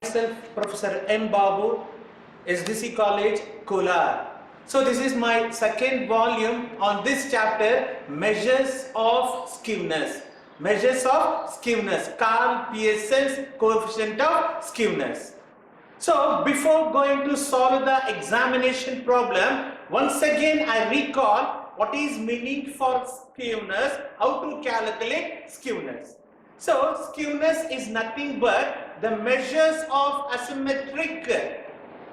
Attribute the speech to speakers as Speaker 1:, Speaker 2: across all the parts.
Speaker 1: Myself, Professor M. Babu, SDC College, Kolar. So this is my second volume on this chapter, Measures of Skewness. Measures of Skewness, Carl Pearson's coefficient of skewness. So before going to solve the examination problem, once again I recall what is meaning for skewness, how to calculate skewness. So skewness is nothing but the measures of asymmetric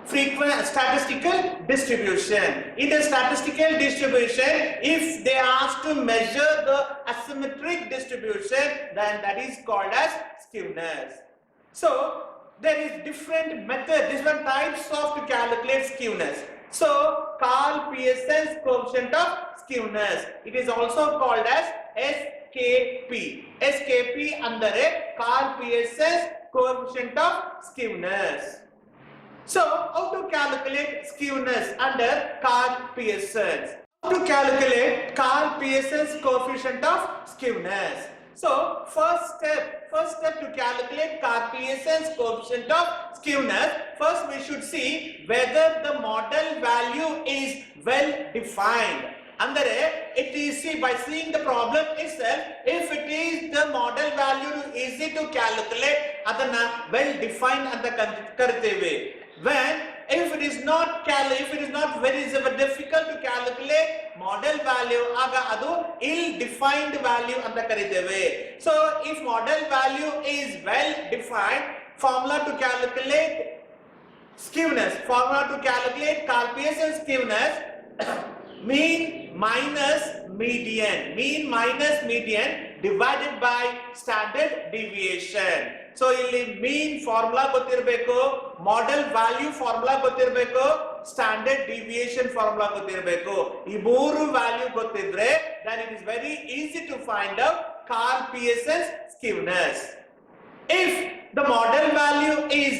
Speaker 1: statistical distribution. In a statistical distribution, if they ask to measure the asymmetric distribution, then that is called as skewness. So there is different types of to calculate skewness. So Carl Pearson's coefficient of skewness, it is also called as SKP. SKP under a Carl Pearson's coefficient of skewness. So how to calculate skewness under Carl Pearson's? How to calculate Carl Pearson's coefficient of skewness? So first step to calculate Carl Pearson's coefficient of skewness, first we should see whether the model value is well defined. ಅಂದರೆ it is by seeing the problem itself, if it is the model value easy to calculate, ಅದನ್ನ well defined ಅಂತ ಕರಿತೇವೆ. When if it is not very difficult to calculate model value, ಆಗ ಅದು ill defined value ಅಂತ ಕರಿತೇವೆ. So if model value is well defined, formula to calculate skewness, formula to calculate Carl Pearson's skewness, mean minus median divided by standard deviation. So ಇಲ್ಲಿ mean formula ಗೊತ್ತಿರಬೇಕು, model value formula ಗೊತ್ತಿರಬೇಕು, standard deviation formula ಗೊತ್ತಿರಬೇಕು. ಈ ಮೂರು value ಗೊತ್ತಿದ್ರೆ then it is very easy to find out Carl Pearson's skewness. If the model value is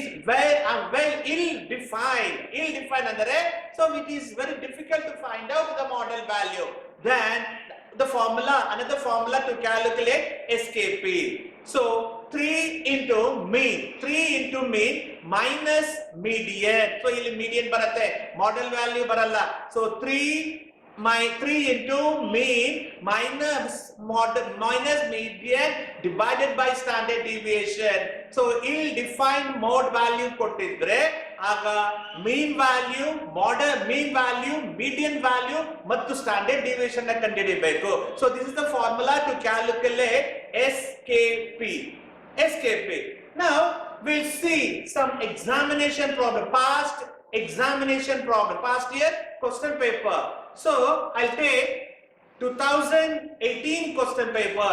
Speaker 1: ill defined ಅಂದರೆ, so it is very difficult to find out the model value, then another formula to calculate SKP. So 3 into mean minus median. So ಇಲ್ಲಿ median ಬರುತ್ತೆ, model value ಬರಲ್ಲ. So 3 into mean minus median divided by standard deviation. So ill defined mode value ಕೊಟ್ಟಿದ್ರೆ ಆಗ mean value, median value ಮತ್ತು standard deviation ನ ಕಂಡುಹಿಡಿಯಬೇಕು. So this is the formula to calculate SKP. Now we'll see some examination problem, past year question paper. So I'll take 2018 question paper.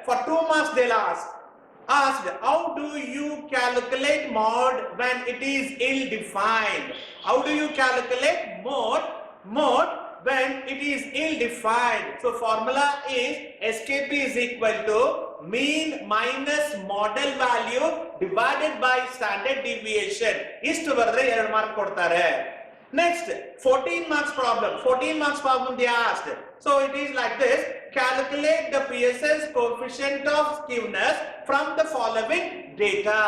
Speaker 1: For 2 marks they'll asked how do you calculate mode when it is ill defined? How do you calculate mode when it is ill defined? So formula is SKP is equal to mean minus model value divided by standard deviation. ಇಷ್ಟು ಬರೆದ್ರೆ 2 mark ಕೊಡ್ತಾರೆ. Next 14 marks problem they asked. So it is like this: calculate the Pearson's coefficient of skewness from the following data.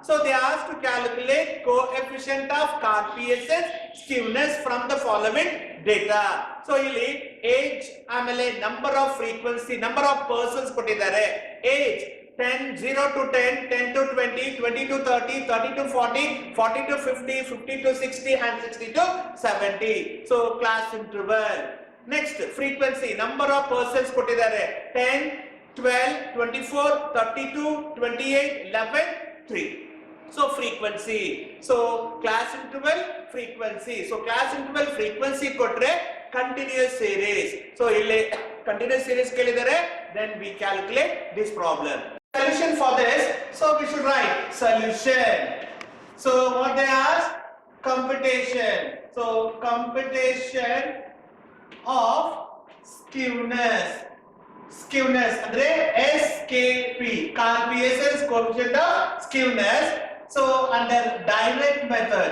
Speaker 1: So they asked to calculate coefficient of Carl Pearson's skewness from the following data. So ಇಲ್ಲಿ age ಆಮೇಲೆ number of frequency, number of persons ಕೊಟ್ಟಿದ್ದಾರೆ. Age 0 to 10, 10 to 20, 20 to 30, 30 to 40, 40 to 50, 50 to 60 and 60 to 70. So class interval. Next frequency, number of persons ಕೊಟ್ಟಿದ್ದಾರೆ. 10, 12, 24, 32, 28, 11, 3. So frequency. So class interval frequency. So class interval frequency ಕೊಟ್ರೆ continuous series. So ಇಲ್ಲಿ continuous series ಕೇಳಿದರೆ then we calculate this problem. Solution for this, so we should write solution. So what they ask? Computation. So computation of skewness andre SKP, Carl Pearson's coefficient of skewness. So under direct method,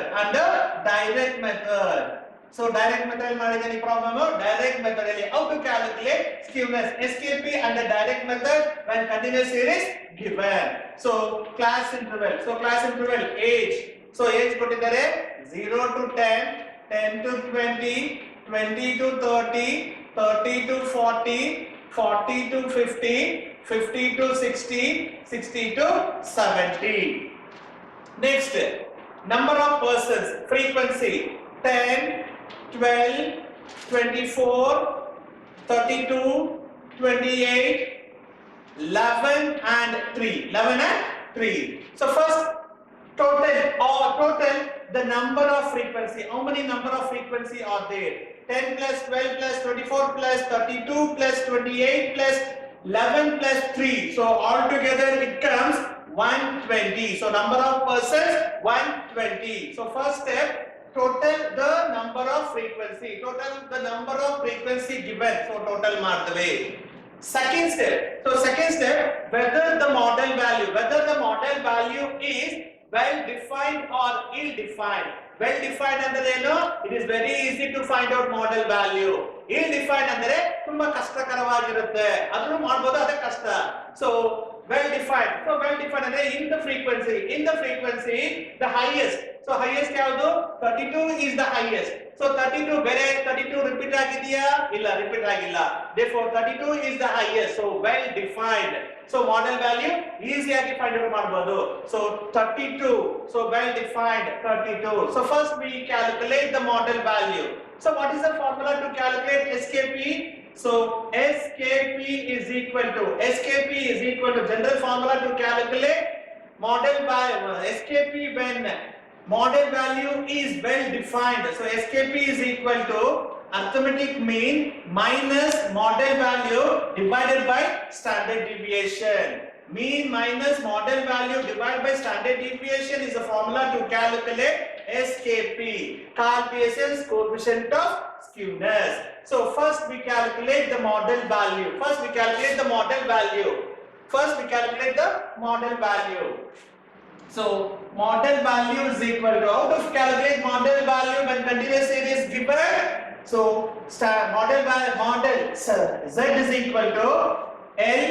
Speaker 1: So direct method any problem? Direct method how to calculate skewness SKP and the direct method when continuous series given. So class interval. So class interval age. So age kottidare 0 to 10, 10 to 20, 20 to 30, 30 to 40, 40 to 50, 50 to 60, 60 to 70. Next, number of persons, frequency 10, 12, 24, 32, 28, 11 and 3. 11 and 3. So first total the number of frequency. How many number of frequency are there? 10 plus 12 plus 24 plus 32 plus 28 plus 11 plus 3. So altogether it comes 120. So number of persons 120. So first step, total the number of frequency. Total the number of frequency given. So total mark the way. Second step. So second step, whether the model value is well defined or ill defined. Well defined andre it is very easy to find out model value. Ill defined andre tumba kashtakaravagirutte adunu ಮಾಡಬಹುದು ಅದೇ ಕಷ್ಟ. So well defined. So well defined andre in the frequency the highest. So highest ಯಾವುದು 32 is the highest. So 32 ಬೇರೆ 32 repeat ಆಗಿದೆಯಾ ಇಲ್ಲ repeat ಆಗಿಲ್ಲ. Therefore 32 is the highest. So well defined. So model value easy ಆಗಿ find out ಮಾಡಬಹುದು. So 32. So well defined 32. So first we calculate the model value. So what is the formula to calculate SKP? So SKP is equal to general formula to calculate model value. SKP when model value is well defined. So SKP is equal to arithmetic mean minus model value divided by standard deviation. Mean minus model value divided by standard deviation is a formula to calculate SKP, Cartesian coefficient of skewness. So first we calculate the model value. So model value is equal to, how to calculate model value when continuous series given? So model Z is equal to L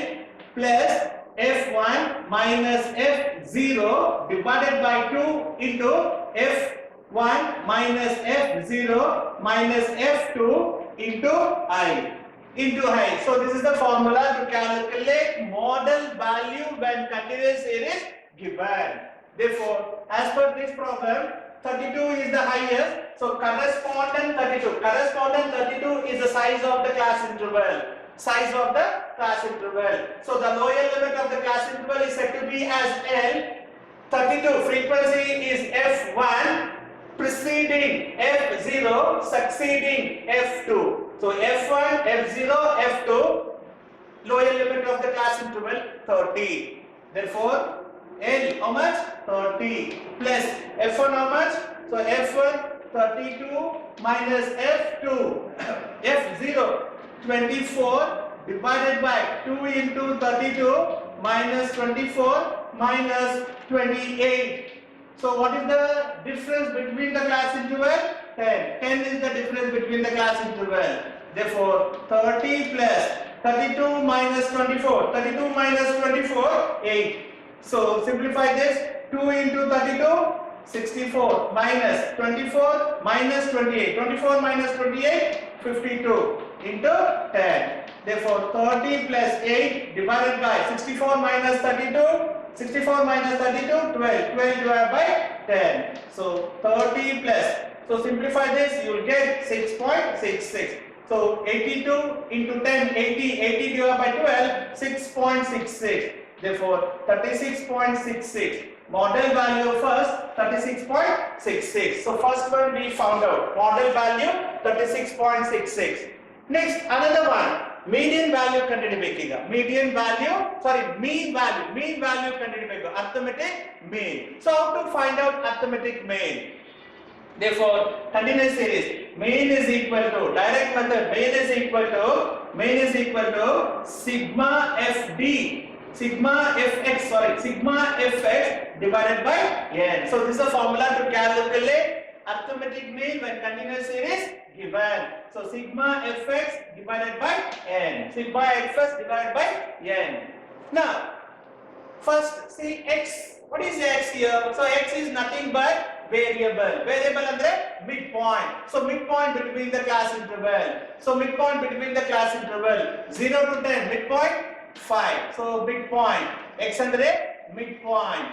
Speaker 1: plus F1 minus F0 divided by 2 into F1 minus F0 minus F2 into I. So this is the formula to calculate model value when continuous series given. Therefore, as per this problem, 32 is the highest. So correspondent 32 is the size of the class interval. So the lower limit of the class interval is said to be as L. 32 frequency is F1 preceding F0 succeeding F2. So F1, F0, F2, lower limit of the class interval 30. Therefore L how much? 30 plus F1 how much? So F1 32 minus F2 F0 24 divided by 2 into 32 minus 24 minus 28. So what is the difference between the class interval? 10. 10 is the difference between the class interval. Therefore 30 plus 32 minus 24. 32 minus 24 8. So simplify this, 2 into 32, 64 minus 24 minus 28. 24 minus 28, 52 into 10. Therefore 30 plus 8 divided by 64 minus 32, 64 minus 32, 12. 12 divided by 10. So 30 plus, so simplify this, you will get 6.66. So 82 into 10, 80 divided by 12, 6.66. Therefore 36.66. Model value first 36.66. So first one we found out. Model value 36.66. Next another one. Median value ಕಂಡುಹಿಡಿಯಬೇಕು. Mean value ಕಂಡುಹಿಡಿಯಬೇಕು. Arithmetic mean. So how to find out arithmetic mean? Therefore continuous series mean is equal to direct method mean is equal to sigma fx divided by n. So this is the formula to calculate arithmetic mean when continuous series given. So sigma fx divided by n. Sigma fx divided by n. Now, first see x. What is x here? So x is nothing but variable. Variable andre midpoint. So midpoint between the class interval. So midpoint between the class interval 0 to 10. Midpoint 5. So midpoint. X andre midpoint.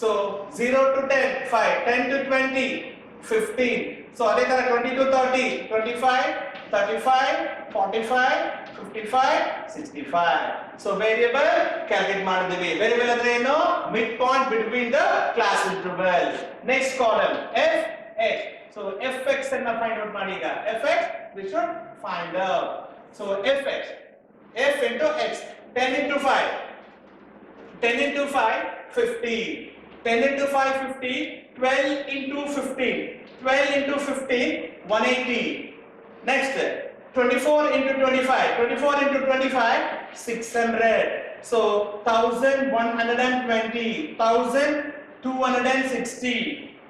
Speaker 1: So 0 to 10 5. 10 to 20 15. So adhe tara 20 to 30 25 35 45 55 65. So variable calculate ಮಾಡಿದೀವಿ. Variable ಅಂದ್ರೆ ಏನು? Midpoint between the class interval. Next column fx. So fx ಅನ್ನು find out ಮಾಡಿ ಈಗ. fx we should find out. So fx f into x 10 into 5 10 into 5 50 10 into 5 50 12 into 15 12 into 15 180. Next 24 into 25 24 into 25 600. So 1120 1260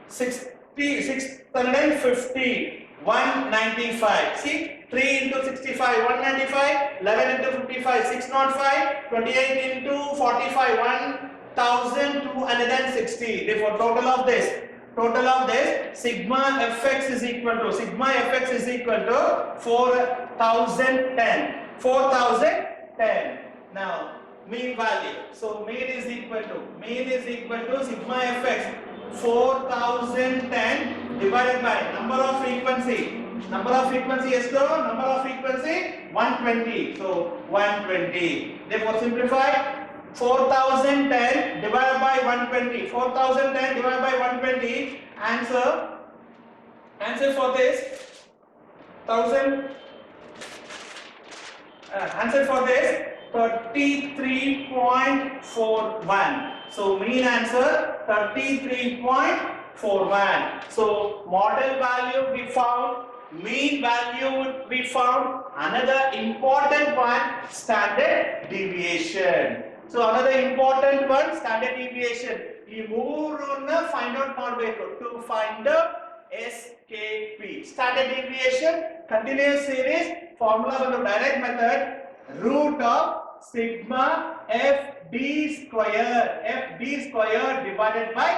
Speaker 1: 650 195. See 3 into 65 195 11 into 55 605 28 into 45 1260. Therefore total of this sigma fx is equal to 4010. Now mean value. So mean is equal to sigma fx 4010 divided by number of frequency is the number of frequency 120. So 120. Therefore simplify 4010 divided by 120. 4010 divided by 120. Answer for this 33.41. So mean answer 33.41. So model value we found, mean value we found, another important one standard deviation. So another important one standard deviation. ಈ ಮೂರನ್ನ find out ಮಾಡಬೇಕು to find the SKP. Standard deviation, continuous series, formula ಬಂದು direct method, root of sigma FD square divided by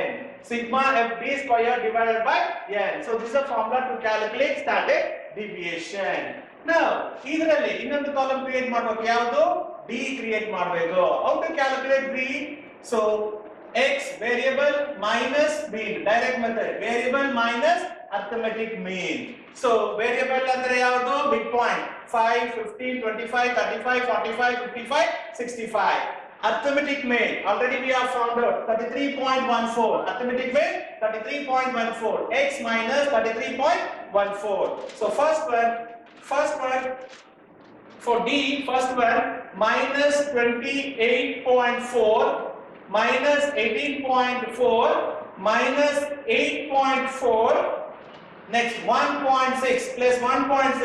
Speaker 1: n. Sigma FD square divided by n. So this is a formula to calculate standard deviation. Now ಇದರಲ್ಲಿ ಇನ್ನೊಂದು column create ಮಾಡಬೇಕು. ಯಾವುದು? D create ಮಾಡಬೇಕು. How to calculate D? So x variable minus mean, direct method, variable minus arithmetic mean. So variable andre yavadu? Midpoint 5 15 25 35 45 55 65. Arithmetic mean already we have found out 33.14. Arithmetic mean 33.14. X minus 33.14. So first one for D, first one minus 28.4 minus 18.4 minus 8.4. Next 1.6 plus 1.6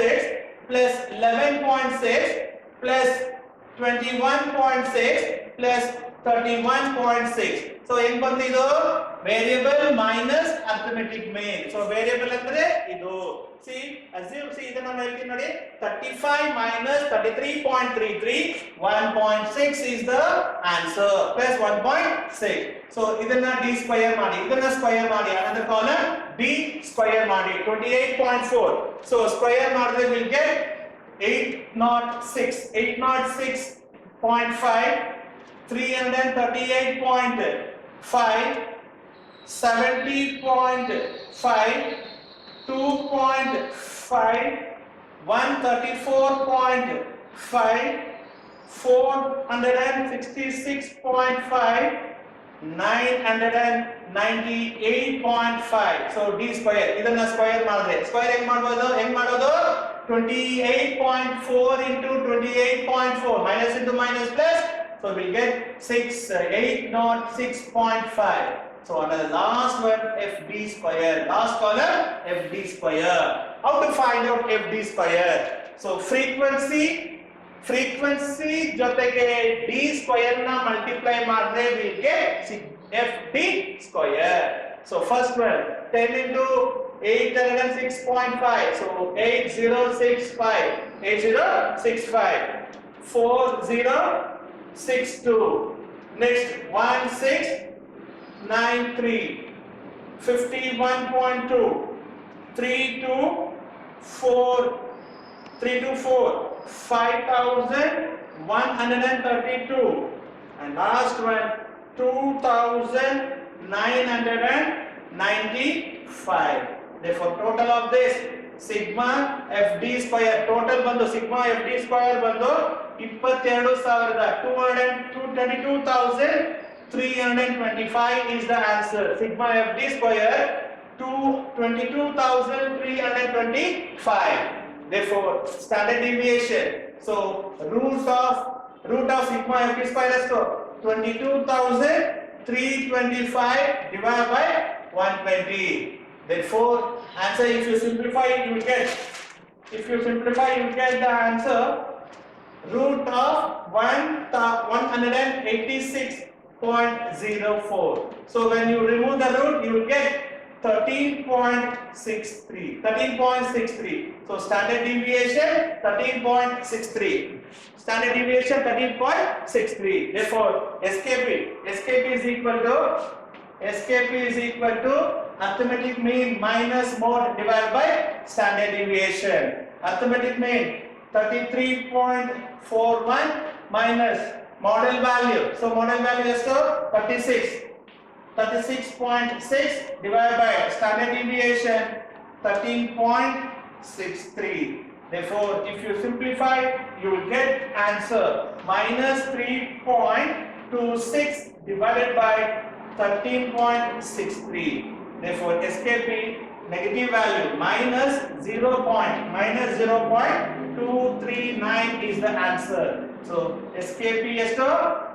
Speaker 1: plus 11.6 plus 21.6 plus 31.6. So ಏನು ಬಂದಿದು? Variable minus arithmetic mean. So variable ಅಂದ್ರೆ ಇದು. See ಇದನ್ನ ಹೇಳ್ತೀನಿ ನೋಡಿ. 35 minus 33.33 1.6 is the answer plus 1.6. So ಇದನ್ನ d square ಮಾಡಿ, ಇದನ್ನ square ಮಾಡಿ, another column d square ಮಾಡಿ 28.4. So square ಮಾಡಿದ್ರೆ we'll get 806.5 338.5 70.5 2.5 134.5 466.5 998.5. So d square ಇದನ್ನ ಸ್ಕ್ವೇರ್ ಮಾಡಿದ್ರೆ ಸ್ಕ್ವೇರ್ ಹೆಂಗ್ ಮಾಡೋದು 28.4 into 28.4 minus into minus plus. So we'll get 806.5. So on the last one FD square, last column FD square. How to find out FD square? So frequency ಜೊತೆಗೆ d square na multiply ಮಾಡಿದ್ರೆ we get FD square. So first one, 10 into 806.5. So 8065. 8065. 4062. Next 1693. 51.2. 324. 5132. And last one, 2995. Therefore total of this sigma FD square, total bandu sigma FD square bandu 22,325 is the answer. Sigma FD square 22,325. Therefore standard deviation, so root of sigma FD square is 22,325 divided by 120. Therefore answer, if you simplify you will get the answer root of 186.04. So when you remove the root you will get 13.63. So standard deviation 13.63. Standard deviation 13.63. Therefore SKP is equal to arithmetic mean minus mode divided by standard deviation. Arithmetic mean 33.41 minus model value. So model value is 36.6 divided by standard deviation 13.63. Therefore, if you simplify, you will get answer minus 3.26 divided by 13.63. Therefore, SKP negative value minus 0.239 is the answer. So SKP is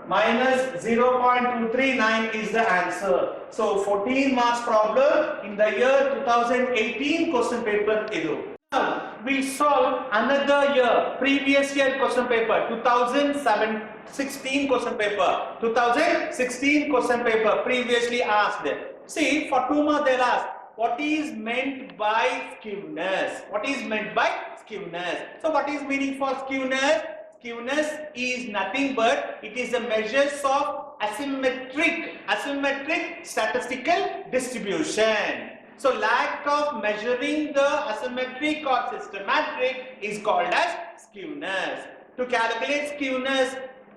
Speaker 1: minus 0.239 is the answer. So 14 marks problem in the year 2018 question paper idu. Now we solve another year, previous year question paper, 2016 question paper, 2016 question paper previously asked. See, for 2 marks they'll ask, what is meant by skewness? What is meant by skewness? So what is meaning for skewness? Skewness is nothing but it is a measure of asymmetric statistical distribution. So lack of measuring the asymmetric or systematic is called as skewness. To calculate skewness,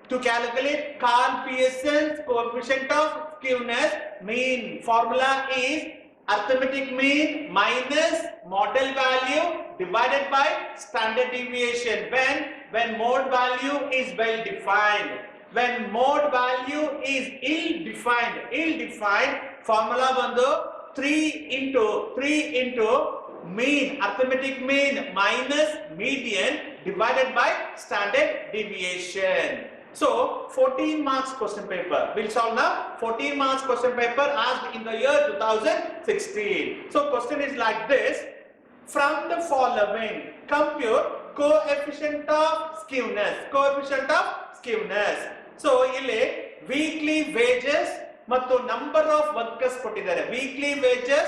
Speaker 1: to calculate Carl-Pearson's coefficient of skewness, mean formula is arithmetic mean minus model value divided by standard deviation when mode value is well defined. When mode value is ill-defined, formula bandu 3 into mean, arithmetic mean minus median divided by standard deviation. So 14 marks question paper. We'll solve now 14 marks question paper asked in the year 2016. So question is like this. From the following, compute coefficient of skewness. So ಇಲ್ಲಿ weekly wages ಮತ್ತು number of workers ಕೊಟ್ಟಿದ್ದಾರೆ. Weekly wages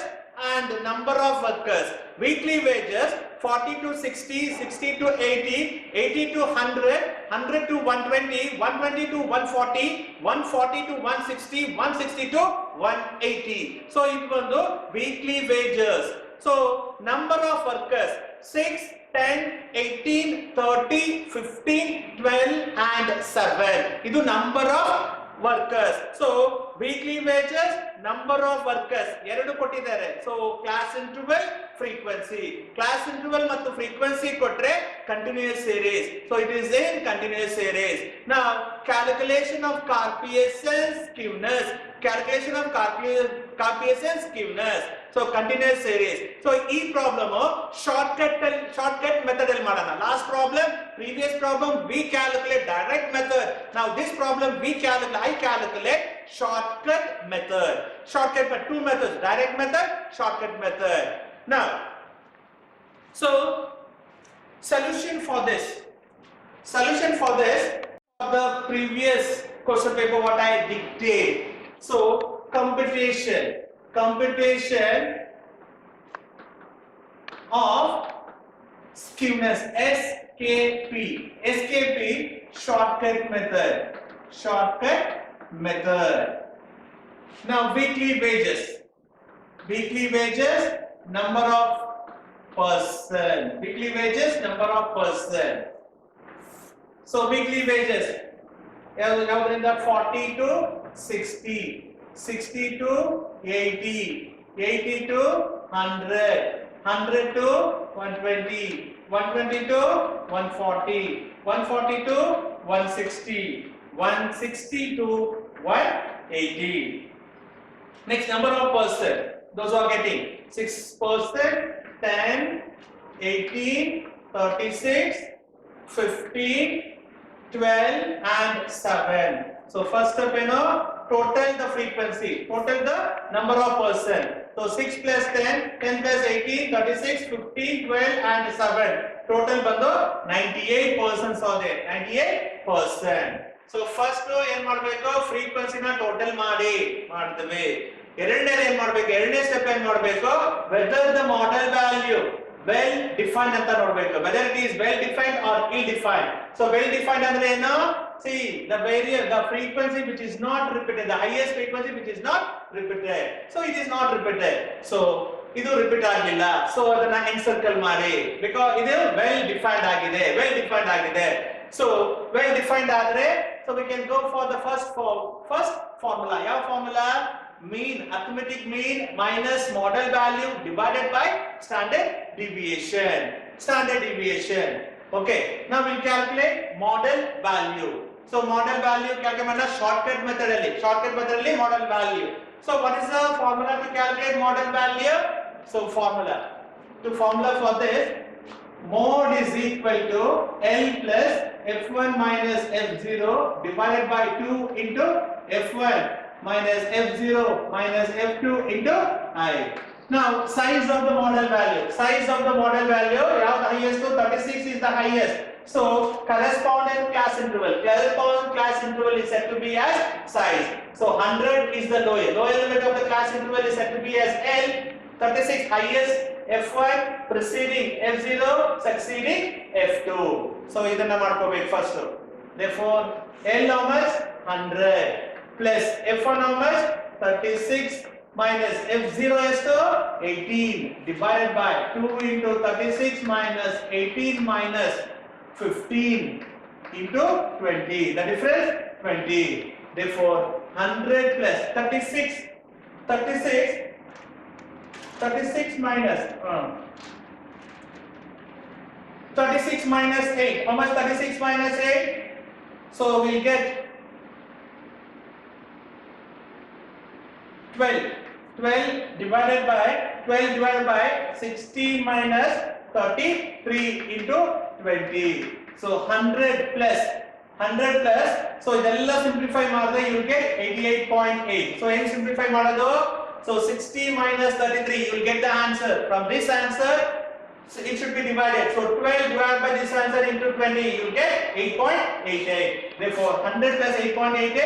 Speaker 1: and number of workers. Weekly wages 40 to 60, 60 to 80, 80 to 100, 100 to 120, 120 to 140, 140 to 160, 160 to 180. So it was weekly wages. So number of workers 6, 10, 18, 30, 15, 12 and 7. This is number of workers. So weekly wages, number of workers ಎರಡು ಕೊಟ್ಟಿದ್ದಾರೆ. So class interval, frequency. Class interval ಮತ್ತು frequency ಕೊಟ್ರೆ continuous series. So it is in continuous series. Now calculation of Carl-Pearson's skewness. Calculation of Carl-Pearson's skewness. So continuous series. So ಈ problem shortcut method ಅಲ್ಲಿ ಮಾಡೋಣ. Last problem, previous problem we calculate direct method. Now this problem I calculate shortcut method. Shortcut but two methods, direct method, shortcut method. Now so solution for this the previous question paper what I dictate. So computation computation of skewness, SKP. SKP, shortcut method. Shortcut method. Now weekly wages. Weekly wages, number of person. Weekly wages, number of person. So weekly wages, the 40 to 60, 60 to 80, 80 to 100, 100 to 120, 120 to 140, 140 to 160, 160 to 180. Next, number of person. Those who are getting 6%, 10, 18, 36, 15, 12 and 7. So first step, total the frequency, total the number of person. So 6 plus 10, 10 plus 18, 36, 15, 12 and 7. Total bando 98 persons are there. 98%. So first ಏನು ಮಾಡಬೇಕು frequency ನ total ಮಾಡ್ತೇವೆ. ಎರಡನೇದು ಏನು ಮಾಡಬೇಕು, ಎರಡನೇ step ಏನು ಮಾಡಬೇಕು, whether the model value well defined ಅಂತ ನೋಡಬೇಕು, whether it is well defined or ill defined. So well defined ಅಂದ್ರೆ ಏನು, see the frequency which is not repeated, the highest frequency which is not repeated. So it is not repeated. So ಇದು repeat ಆಗಲಿಲ್ಲ, so ಅದನ್ನ ಎನ್ಸರ್ಕಲ್ ಮಾಡಿ, because ಇದು well defined ಆಗಿದೆ, well defined ಆಗಿದೆ. So well defined ಆದ್ರೆ so we can go for the first formula. ಯಾವ formula? Mean, arithmetic mean minus model value divided by standard deviation. Standard deviation. Okay, now we'll calculate model value. So model value calculate mana shortcut method alli. Shortcut method alli model value. So what is the formula to calculate model value? So formula for this, mod is equal to L plus F1 minus F0 divided by 2 into F1 minus F0 minus F2 into I. Now size of the model value. Size of the model value, the highest to 36 is the highest. So corresponding class interval. Corresponding class interval is said to be as size. So 100 is the lower. Lower limit of the class interval is said to be as L. 36 highest, F1 preceding F0 succeeding F2. So idanna madkobeku first. Therefore L how much? 100 plus F1 how much? 36 minus F0 is to 18 divided by 2 into 36 minus 18 minus 15 into 20. The difference 20. Therefore 100 plus 36 minus 36 minus 8. How much 36 minus 8? So we'll get 12 divided by 16 minus 33 into 20. So 100 plus, so idella simplify madre you will get 88.8. So ಏನು simplify ಮಾಡೋದು? So 60 minus 33 you will get the answer. From this answer so it should be divided. So 12 divided by this answer into 20 you will get 8.88. Therefore 100 plus 8.88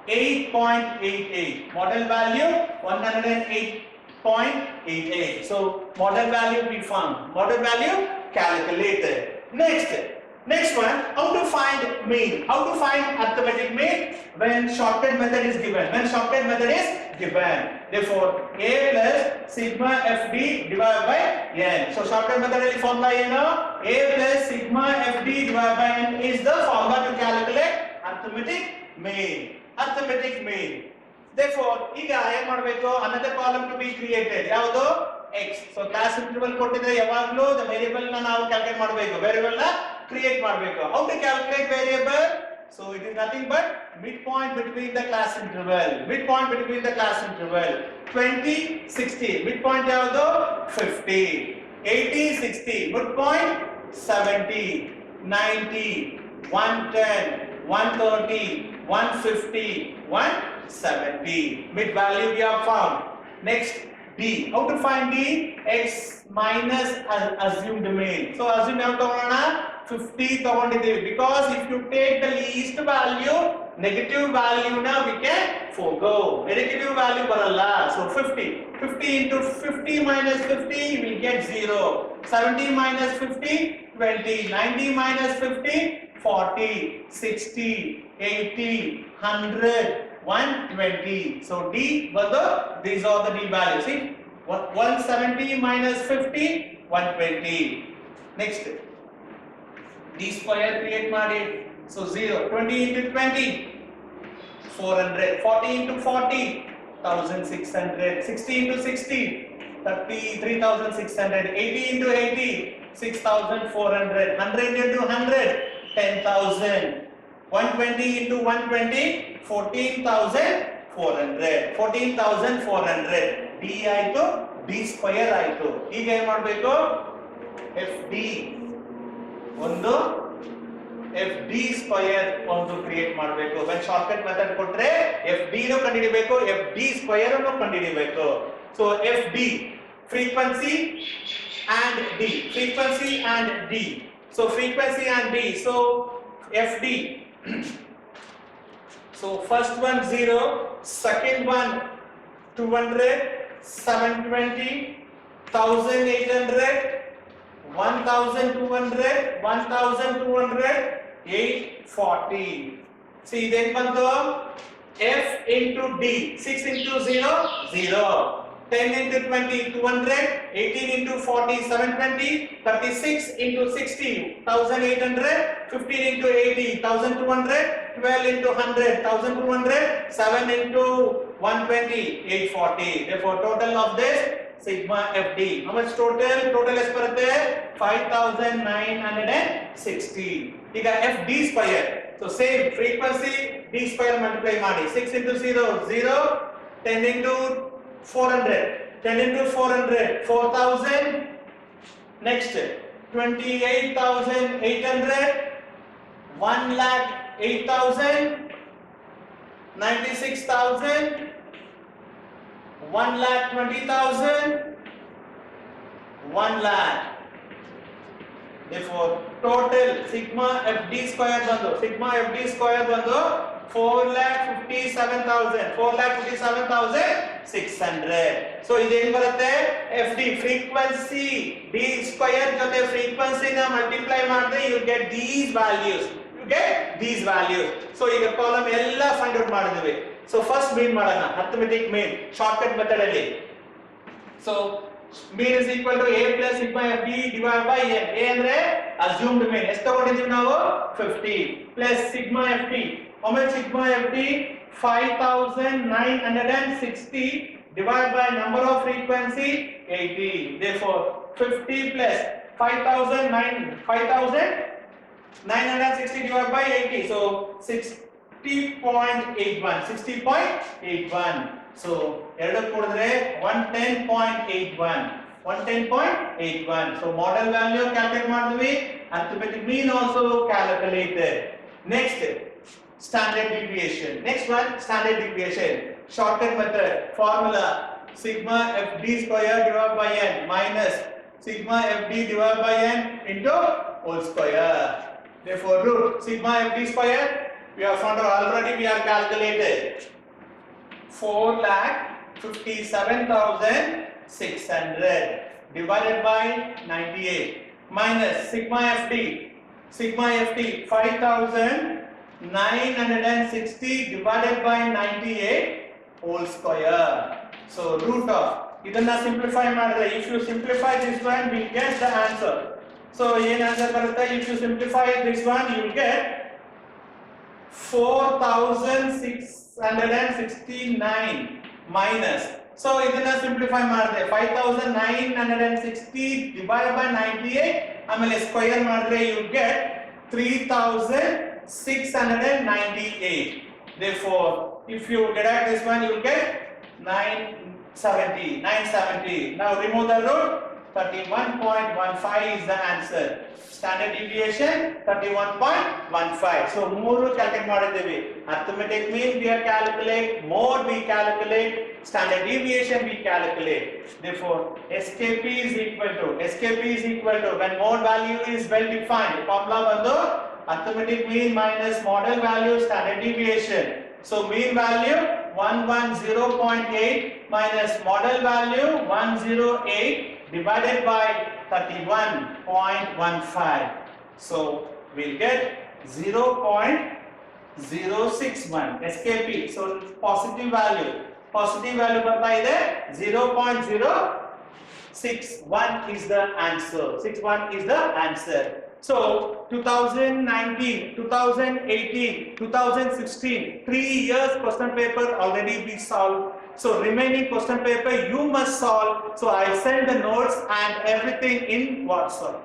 Speaker 1: 108.88. Model value 108.88. So model value we found. Model value calculated. Next one, how to find mean. How to find arithmetic mean when shortcut method is given. When shortcut method is given. Therefore, A plus sigma FD divided by N. So shortcut method is formula A plus sigma FD divided by N is the formula to calculate arithmetic mean. Arithmetic mean. Therefore, ಈಗ ಏನು ಮಾಡಬೇಕು, another column to be created. ಯಾವುದು? X. So class interval ಕೊಟ್ಟಿದ್ರೆ ಯಾವಾಗಲೂ the variable ನ ನಾವು calculate ಮಾಡಬೇಕು. variable ನ create ಮಾಡಬೇಕು. How to calculate variable? So it is nothing but midpoint between the class interval. Midpoint between the class interval. 20, 60. Midpoint ಯಾವುದು? 50. 80, 60. Midpoint 70, 90, 110, 130, 150, 170. Mid value we have found. Next, D. How to find D? X minus assumed mean. So assume how to 50 ತಗೊಂಡಿದ್ದೀವಿ. Because if you take the least value negative value now we can forgo. Negative value baralla. So 50. 50 into 50 minus 50 we get 0. 70 minus 50 20. 90 minus 50 40. 60 80 100 120. So D was these are the D values. See 170 minus 50 120. Next D square create ಮಾಡಿ. So 0. 20 into 20 400. 40 into 40 1600. 60 into 60 33,600. 80 into 80 6,400. 100 into 100 10,000. 120 into 120 14,400. 14,400. D ಆಯ್ತು D square ಆಯ್ತು. ಈಗ ಏನು ಮಾಡಬೇಕು FD ಒಂದು FD square ಒಂದು create ಮಾಡಬೇಕು. when shortcut method ಕೊಟ್ರೆ FD ನು ಕಂಡುಹಿಡಿಯಬೇಕು, FD ಸ್ಕ್ವೇರ್ ಅನ್ನು ಕಂಡುಹಿಡಿಯಬೇಕು. so FD frequency and D, frequency and D. so frequency and D, so FD so first one 0, second one 200 720 1800 1200 1200 840. see then bantu F into D. 6 into 0 0. 10 into 20 200. 18 into 40 720. 36 into 60 1800. 15 into 80 1200. 12 into 100 1200. 7 into 120 840. therefore total of this sigma FD. how much total? Total is ಬರುತ್ತೆ 5960. ಈಗ FD square. so same frequency D square multiply ಮಾಡಿ. 6 into 0 0. 10 into 400 10 into 400 4000. next 28,800. 1,08,000. 96,000. 1,20,000. 1 lakh. therefore total sigma FD square ಬಂದು sigma FD square ಬಂದು 4,57,000. 4,57,600. so ಇದೇನು ಬರುತ್ತೆ FD frequency D square ಜೊತೆ frequency ನ multiply ಮಾಡಿದ್ರೆ you get these values. so ಈಗ column ಎಲ್ಲ ಫೈಂಡ್ ಔಟ್ ಮಾಡಿದ್ವಿ. so first mean ಮಾಡೋಣ, arithmetic mean shortcut method ಅಲ್ಲಿ. so mean is equal to a plus sigma FD divided by n. a ಅಂದ್ರೆ assumed mean. ಎಷ್ಟು ತಗೊಂಡಿದ್ದೀವಿ ನಾವು 50 plus sigma FD. how much sigma FD? 5,960 divided by number of frequency 80. therefore 50 plus 5,960 divided by 80. so 60.81. 60.81. so ಎರಡು ಕೂಡಿದ್ರೆ 110.81. 110.81. so model value calculate ಮಾಡಿದ್ವಿ. arithmetic mean also calculated. next standard deviation. next one standard deviation. shortcut method formula sigma FD square divided by n minus sigma FD divided by n into whole square. therefore root sigma FD square we have found out already. we have calculated 4,57,600 divided by 98 minus sigma FD 5,960 divided by 98 whole square. so root of ಇದನ್ನ simplify ಮಾಡಿದ್ರೆ if you simplify this one we get the answer. so ಏನು answer ಬರುತ್ತೆ? if you simplify this one you will get 4,669 minus. so ಇದನ್ನ simplify ಮಾಡಿದ್ರೆ 5,960 divided by 98 ಆಮೇಲೆ square ಮಾಡಿದ್ರೆ you will get 3,698. therefore if you deduct this one you will get 970. now remove the root. 31.15 is the answer. standard deviation 31.15. so ಮೂರು calculate ಮಾಡಿದ್ದೀವಿ. arithmetic mean we calculate, mode we calculate, standard deviation we calculate. therefore SKP is equal to when mode value is well defined. formula ಬಂದು Arithmetic mean minus model value standard deviation. So mean value 110.8 minus model value 108 divided by 31.15. So we'll get 0.061 SKP. So positive value. Positive value ಬರ್ತಾ ಇದೆ 0.061 is the answer. 61 is the answer. So 2019, 2018, 2016, 3 years question paper already be solved. So remaining question paper you must solve. So I send the notes and everything in WhatsApp.